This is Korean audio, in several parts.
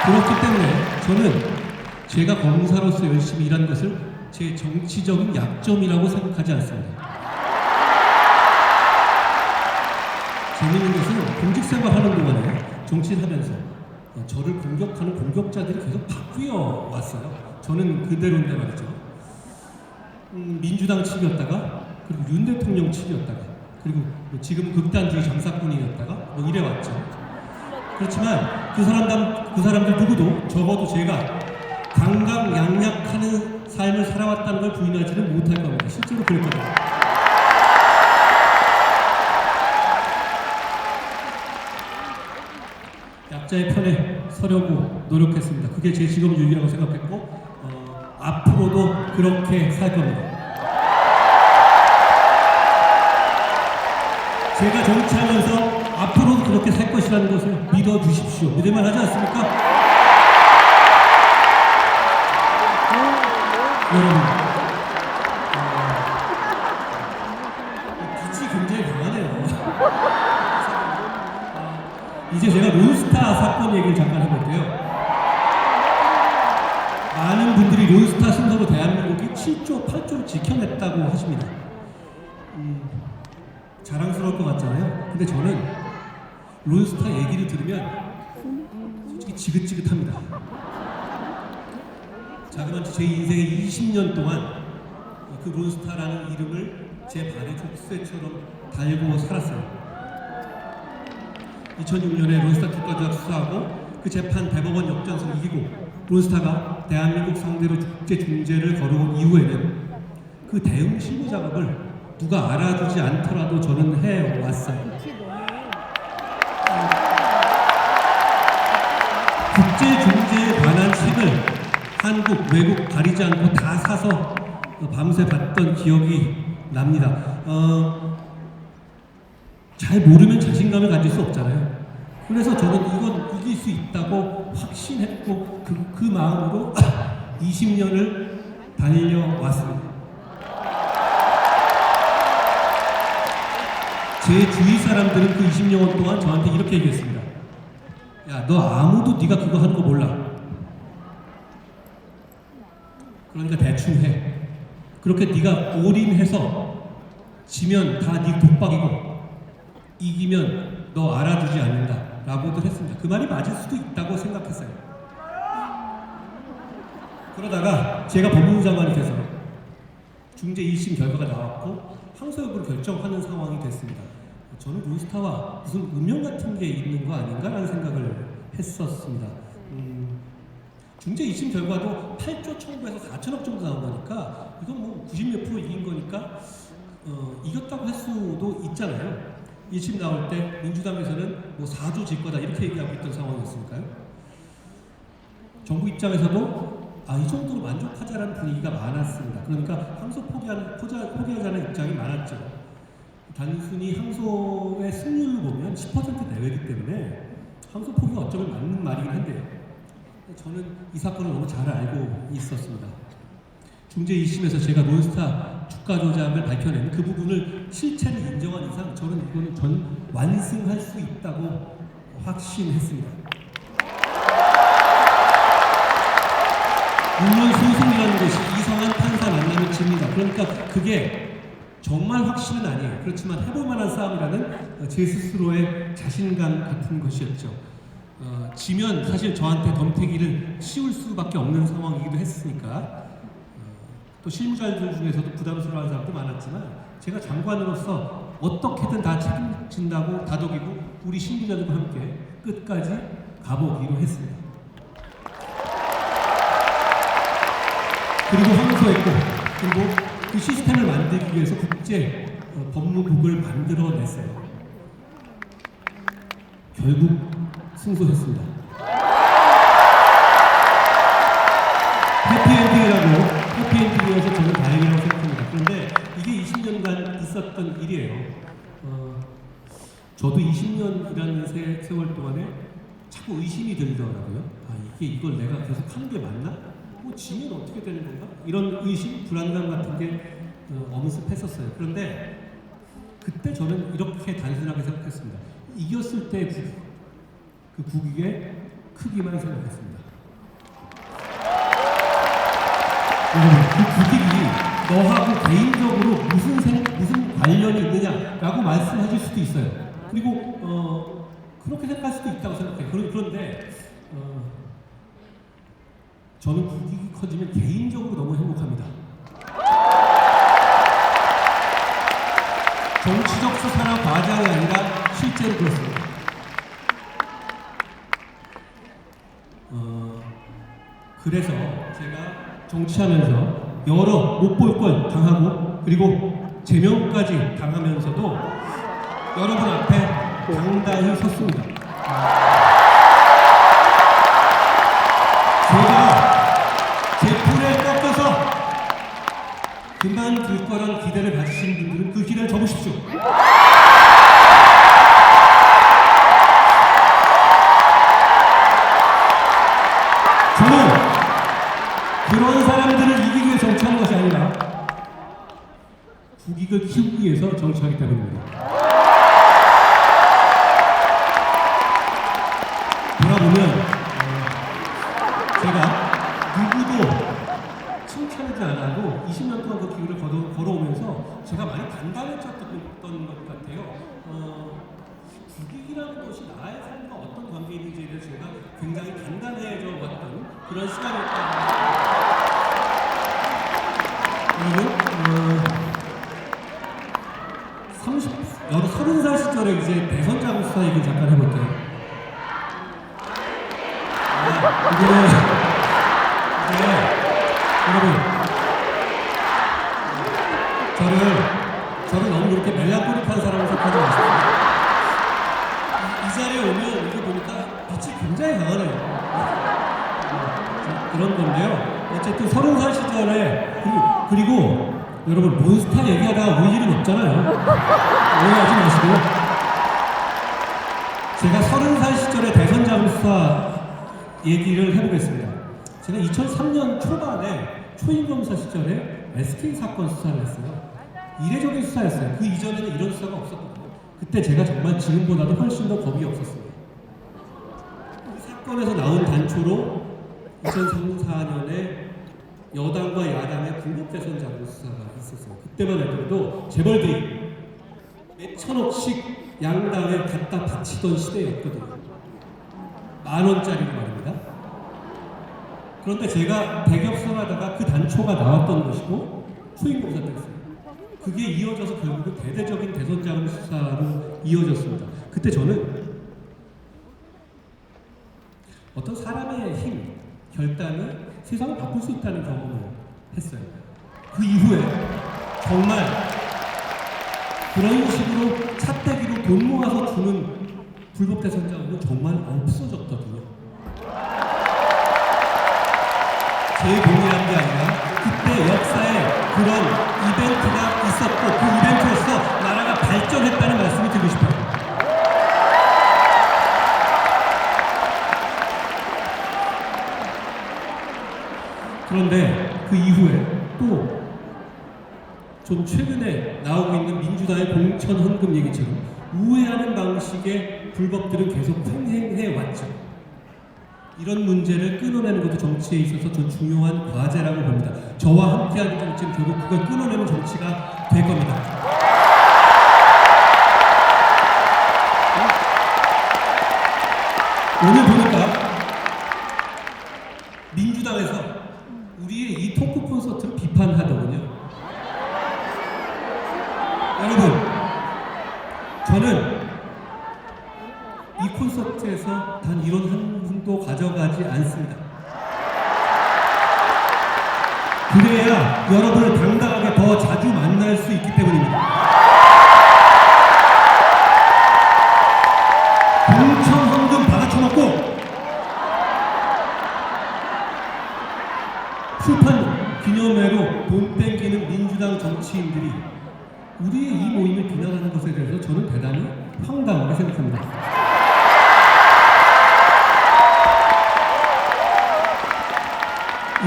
그렇기 때문에 저는 제가 검사로서 열심히 일한 것을 제 정치적인 약점이라고 생각하지 않습니다. 재미있는 것은 공직 생활하는 동안에 정치를 하면서 저를 공격하는 공격자들이 계속 바뀌어 왔어요. 저는 그대로인데 말이죠. 민주당 측이었다가 그리고 윤 대통령 측이었다가 그리고 지금 극단주의 장사꾼이었다가 뭐 이래왔죠. 그렇지만 그 사람들 누구도 적어도 제가 강강약약하는 삶을 살아왔다는 걸 부인하지는 못할 겁니다. 실제로 그랬거든요. 약자의 편에 서려고 노력했습니다. 그게 제 직업윤리라고 생각했고 앞으로도 그렇게 살 겁니다. 제가 정치하면서 앞으로도 그렇게 살 것이라는 것을 믿어주십시오. 믿을만 하지 않습니까? 여러분, 빛이 굉장히 강하네요. 이제 제가 론스타 사건 얘기를 잠깐 해볼게요. 많은 분들이 론스타 순서로 대한민국이 7조, 8조를 지켜냈다고 하십니다. 자랑스러울 것 같잖아요. 근데 저는 론스타 얘기를 들으면 솔직히 지긋지긋합니다. 자그마치 제 인생의 20년 동안 그 론스타라는 이름을 제 발에 족쇄처럼 달고 살았어요. 2006년에 론스타 특가조작 수사하고 그 재판 대법원 역전승 이기고 론스타가 대한민국 상대로 국제 중재를 걸어온 이후에는 그 대응 실무 작업을 누가 알아주지 않더라도 저는 해왔어요. 국제 중재에 관한 책을 한국, 외국 가리지 않고 다 사서 밤새 봤던 기억이 납니다. 잘 모르면 자신감을 가질 수 없잖아요. 그래서 저는 이건 이길 수 있다고 확신했고 그 마음으로 20년을 달려왔습니다. 제 주위 사람들은 그 20년 동안 저한테 이렇게 얘기했습니다. 야, 너 아무도 네가 그거 하는 거 몰라. 그러니까 대충 해. 그렇게 네가 올인해서 지면 다 네 독박이고 이기면 너 알아주지 않는다 라고들 했습니다. 그 말이 맞을 수도 있다고 생각했어요. 그러다가 제가 법무부 장관이 돼서 중재 1심 결과가 나왔고 항소 여부를 결정하는 상황이 됐습니다. 저는 론스타와 무슨 운명 같은 게 있는 거 아닌가라는 생각을 했었습니다. 중재 2심 결과도 8조 청구해서 4천억 정도 나온 거니까 이건 뭐 90몇 프로 이긴 거니까 이겼다고 할 수도 있잖아요. 1심 나올 때 민주당에서는 뭐 4조 질 거다 이렇게 얘기하고 있던 상황이었으니까요. 정부 입장에서도 이 정도로 만족하자라는 분위기가 많았습니다. 그러니까 항소 포기하자는 입장이 많았죠. 단순히 항소의 승률을 보면 10% 내외이기 때문에 항소 포기가 어쩌면 맞는 말이긴 한데요. 저는 이 사건을 너무 잘 알고 있었습니다. 중재 2심에서 제가 론스타 주가 조작을 밝혀낸 그 부분을 실체를 인정한 이상 저는 이거는 전 완승할 수 있다고 확신했습니다. 물론 소송이라는 것이 이성한 판사 만나면 집니다. 그러니까 그게 정말 확신은 아니에요. 그렇지만 해볼 만한 싸움이라는 제 스스로의 자신감 같은 것이었죠. 지면 사실 저한테 덤태기를 씌울 수밖에 없는 상황이기도 했으니까 또 실무자들 중에서도 부담스러워하는 사람도 많았지만 제가 장관으로서 어떻게든 다 책임진다고 다독이고 우리 실무자들과 함께 끝까지 가보기로 했습니다. 그리고 항소했고 그리고 그 시스템을 만들기 위해서 국제 법무국을 만들어냈어요. 결국 승소했습니다. 해피엔딩이어서 저는 다행이라고 생각합니다. 그런데 이게 20년간 있었던 일이에요. 저도 20년이라는 세월 동안에 자꾸 의심이 들더라고요. 이걸 내가 계속 하는 게 맞나? 지면 어떻게 되는 건가? 이런 의심, 불안감 같은 게 엄습했었어요. 그런데 그때 저는 이렇게 단순하게 생각했습니다. 이겼을 때 그 국익의 크기만 생각했습니다. 그 국익이 너하고 개인적으로 무슨 관련이 있느냐라고 말씀하실 수도 있어요. 그리고 그렇게 생각할 수도 있다고 생각해요. 그런데 저는 국익이 커지면 개인적으로 너무 행복합니다. 정치적 수사나 과장이 아니라 실제로 그렇습니다. 그래서 제가 정치하면서 여러 못 볼 걸 당하고 그리고 제명까지 당하면서도 여러분 앞에 당당히 섰습니다. 제가 제 풀에 꺾여서 그만둘 거란 기대를 가지신 분들은 그 길을 접으십시오. 저는 그런 사람들을 이기기 위해 정치하는 것이 아니라 국익을 키우기 위해서 정치하기 때문입니다. 돌아보면 제가 누구도 칭찬하지 않아도 20년 동안 그 길을 걸어오면서 제가 많이 단단해졌던 것 같아요. 국익이라는 것이 나의 삶과 어떤 관계인지에 대해서 제가 굉장히 단단해져 왔던 그런 시간이었다. 여러분, 30살 시절에 이제 대선 자금 수사 얘기 잠깐 해볼게요. 여러분, 저를 너무 그렇게 멜랑콜릭한 사람으로 생각하지 마세요. 이 자리에 오면 이거 보니까 빛이 굉장히 강하네요. 그런 건데요. 어쨌든 30살 시절에 그리고 여러분 몬스타 얘기하다가 울 일은 없잖아요. 오해하지 마시고요. 제가 30살 시절에 대선 자금 수사 얘기를 해보겠습니다. 제가 2003년 초반에 초임검사 시절에 SK 사건 수사를 했어요. 이례적인 수사였어요. 그 이전에는 이런 수사가 없었거든요. 그때 제가 정말 지금보다도 훨씬 더 겁이 없었습니다. 이 사건에서 나온 단초로 2003-4년에 여당과 야당의 불법 대선 자금 수사가 있었어요. 그때만 해도 재벌들이 몇 천억씩 양당에 갖다 바치던 시대였거든요. 10,000원짜리로 말입니다. 그런데 제가 대격수를 하다가 그 단초가 나왔던 것이고 초임검사 때였어요. 그게 이어져서 결국은 대대적인 대선 자금 수사로 이어졌습니다. 그때 저는 어떤 사람의 힘, 결단이 세상을 바꿀 수 있다는 경험을 했어요. 그 이후에 정말 그런 식으로 차떼기로 돈 모아서 주는 불법 대선 자금은 정말 없어졌거든요. 제 동의한 게 아니라 그때 역사에 그런 이벤트가 있었고 그 이벤트로서 나라가 발전했다는 말씀을 드리고 싶어요. 그런데 그 이후에 또 좀 최근에 나오고 있는 민주당의 공천 헌금 얘기처럼 우회하는 방식의 불법들은 계속 횡행해 왔죠. 이런 문제를 끊어내는 것도 정치에 있어서 좀 중요한 과제라고 봅니다. 저와 함께하는 정치는 결국 그걸 끊어내는 정치가 될 겁니다. 오늘 보니까 민주당에서 우리의 이 토크 콘서트를 비판하더군요. 여러분, 저는 이 콘서트에서 단 이런 한 분도 가져가지 않습니다. 그래야 여러분을 당당하게 더 자주 만날 수 있기 때문입니다. 공천 헌금 받아쳐먹고 출판 기념회로 돈 땡기는 민주당 정치인들이 우리의 이 모임을 비난하는 것에 대해서 저는 대단히 황당하게 생각합니다.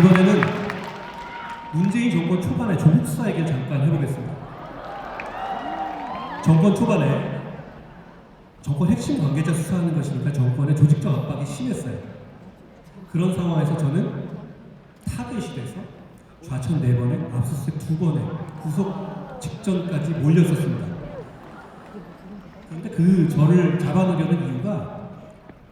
이번에는 문재인 정권 초반에 조국 수사 얘기를 잠깐 해보겠습니다. 정권 초반에 정권 핵심 관계자 수사하는 것이니까 정권의 조직적 압박이 심했어요. 그런 상황에서 저는 타겟이 돼서 좌천 4번에 압수수색 2번에 구속 직전까지 몰렸었습니다. 그런데 그 저를 잡아놓으려는 이유가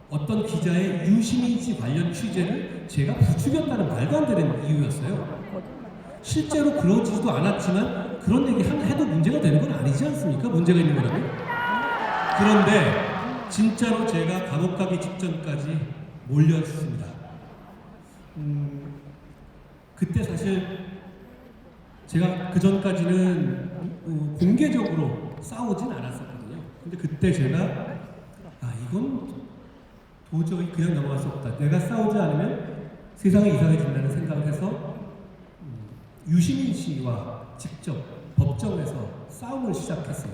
어떤 기자의 유시민 씨 관련 취재를 제가 부추겼다는 말도 안 되는 이유였어요. 실제로 그러지도 않았지만 그런 얘기 해도 문제가 되는 건 아니지 않습니까? 문제가 있는 거라면. 그런데 진짜로 제가 감옥 가기 직전까지 몰렸습니다. 그때 사실 제가 그 전까지는 공개적으로 싸우진 않았었거든요. 근데 그때 제가 이건 도저히 그냥 넘어갈 수 없다. 내가 싸우지 않으면 세상이 이상해진다는 생각을 해서 유시민 씨와 직접 법정에서 싸움을 시작했어요.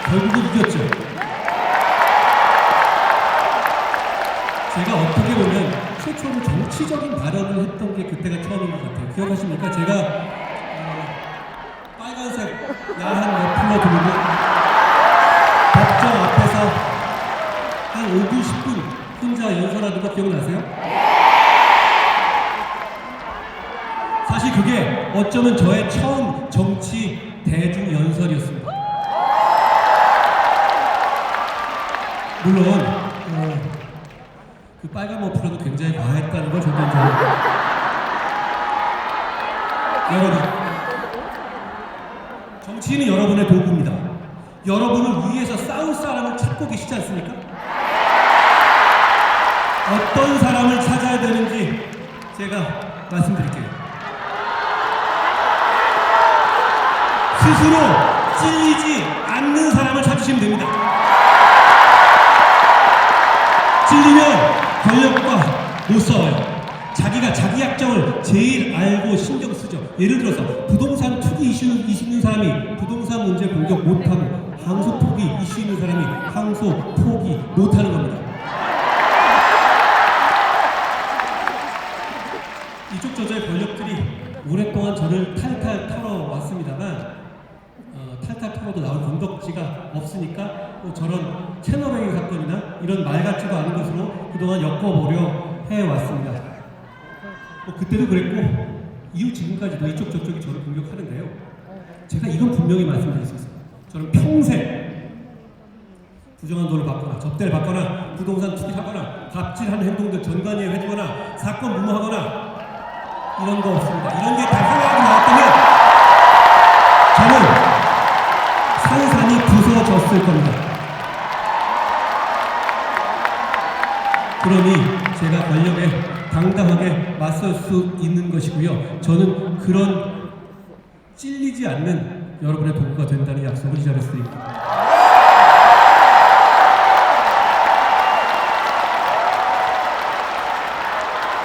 결국은 이겼죠. 제가 어떻게 보면 최초로 정치적인 발언을 했던 게 그때가 처음인 것 같아요. 기억하십니까? 제가 빨간색 야한 머플러 들고 법정 앞에서 한 5분, 10분 혼자 연설하는 거 기억나세요? 사실 그게 어쩌면 저의 처음 정치 대중 연설이었습니다. 물론 그 빨간 머플러도 굉장히 과했다는 걸 저도 이제 여러분, 정치인은 여러분의 도구입니다. 여러분을 위해서 싸울 사람을 찾고 계시지 않습니까? 어떤 사람을 찾아야 되는지 제가 말씀드릴게요. 스스로 찔리지 않는 사람을 찾으시면 됩니다. 찔리면 권력과 못 싸워요. 자기가 자기 약점을 제일 알고 신경 쓰죠. 예를 들어서 부동산 투기 이슈 있는 사람이 부동산 문제 공격 못하고 항소 포기 이슈 있는 사람이 항소 포기 못하는 겁니다. 이쪽 저저의 권력들이 오랫동안 저를 탈탈 털어왔습니다만 탈탈 털어도 나올 건덕지가 없으니까 저런 채널A 사건이나 이런 말 같지도 않은 것으로 그동안 엮어보려 해왔습니다. 그때도 그랬고 이후 지금까지도 이쪽 저쪽이 저를 공격하는데요. 제가 이건 분명히 말씀드릴 수 있어요. 저는 평생 부정한 돈을 받거나 접대를 받거나 부동산 투기하거나 갑질하는 행동들 전관예우 해주거나 사건 무마하거나 이런 거 없습니다. 이런 게 다 하나하나 나왔다면 저는 산산이 부서졌을 겁니다. 그러니 제가 권력에 당당하게 맞설 수 있는 것이고요. 저는 그런 찔리지 않는 여러분의 도구가 된다는 약속을 이 자리에서 드립니다.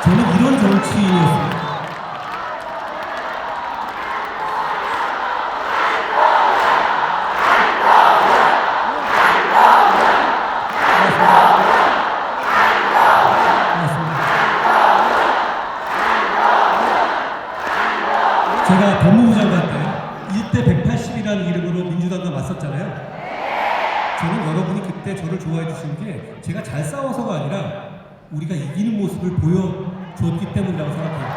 저는 이런 정치인이었습니다. 제가 법무부 장관 때 1대 180이라는 이름으로 민주당과 맞섰잖아요. 저는 여러분이 그때 저를 좋아해 주신 게 제가 잘 싸워서가 아니라 우리가 이기는 모습을 보여줬기 때문이라고 생각해요.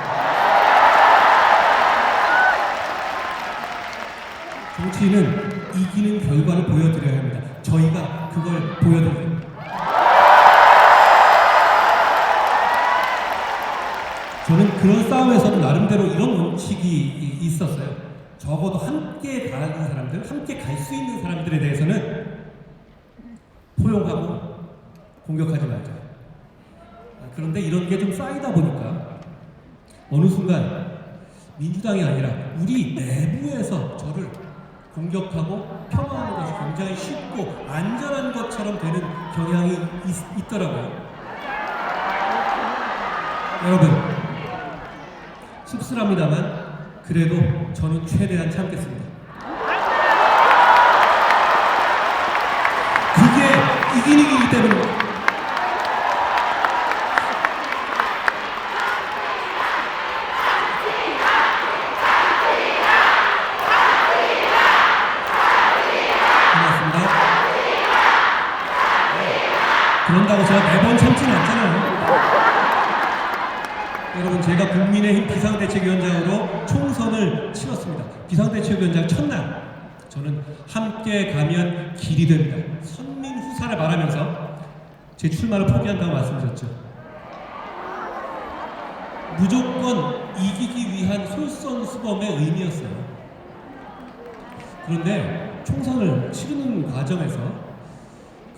정치인은 이기는 결과를 보여드려야 합니다. 저희가 그걸 보여드려요. 저는 그런 싸움에서도 나름대로 이런 원칙이 있었어요. 적어도 함께 가는 사람들, 함께 갈 수 있는 사람들에 대해서는 포용하고 공격하지 말자. 그런데 이런 게 좀 쌓이다 보니까 어느 순간 민주당이 아니라 우리 내부에서 저를 공격하고 폄하하는 것이 굉장히 쉽고 안전한 것처럼 되는 경향이 있더라고요. 여러분, 씁쓸합니다만 그래도 저는 최대한 참겠습니다. 그게 이기는 일이기 때문입니다. 고맙습니다. 그런다고 제가 매번 참지는 않잖아요. 여러분, 제가 국민의힘 비상대책위원장으로 총선을 치렀습니다. 비상대책위원장 첫날 저는 함께 가면 길이 됩니다. 선민후사를 말하면서 제 출마를 포기한다고 말씀드렸죠. 무조건 이기기 위한 솔선수범의 의미였어요. 그런데 총선을 치르는 과정에서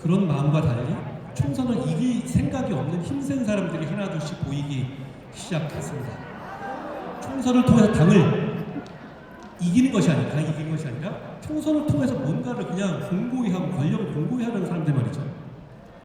그런 마음과 달리 총선을 이길 생각이 없는 힘센 사람들이 하나둘씩 보이기 시작했습니다. 총선을 통해서 당을 이기는 것이 아니라, 총선을 통해서 뭔가를 그냥 공고히 하고 권력을 공고히 하는 사람들 말이죠.